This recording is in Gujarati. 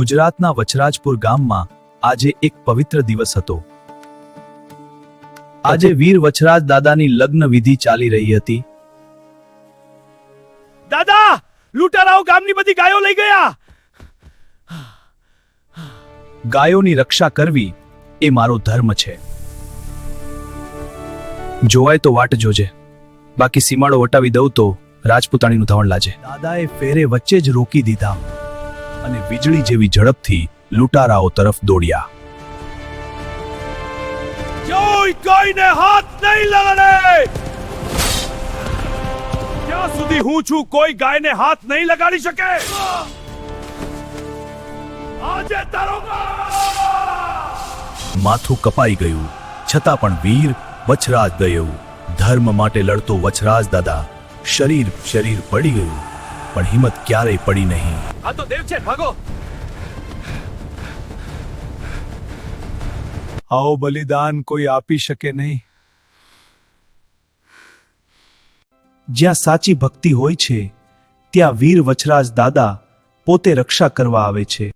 ગુજરાતના વચરાજપુર ગામમાં આજે એક પવિત્ર દિવસ હતો. આજે વીર વચરાજ દાદાની લગ્ન વિધિ ચાલી રહી હતી. દાદા, લૂંટારાઓ ગામની બધી ગાયો લઈ ગયા. ગાયોની રક્ષા કરવી એ મારો ધર્મ છે. જોવાય તો વાટ જોજે, બાકી સીમાડો વટાવી દઉં તો રાજપૂતાણીનું ધવણ લાજે. દાદાએ ફેરે વચ્ચે જ રોકી દીધા અને વીજળી જેવી ઝડપથી લૂંટારાઓ તરફ દોડ્યા. કોઈ કોઈને હાથ નહીં લગાડે. જ્યાં સુધી હું છું કોઈ ગાયને હાથ નહીં લગાડી શકે. આજે તારો માથું કપાઈ ગયું, છતાં પણ વીર વચરાજ ગયો. ધર્મ માટે લડતો વચરાજ દાદા શરીર પડી ગયું, પણ હિંમત ક્યારેય પડી નહીં. આ તો દેવ છે, ભાગો. આવો બલિદાન કોઈ આપી શકે નહીં. જ્યાં સાચી ભક્તિ હોય છે ત્યાં વીર વચરાજ દાદા પોતે રક્ષા કરવા આવે છે.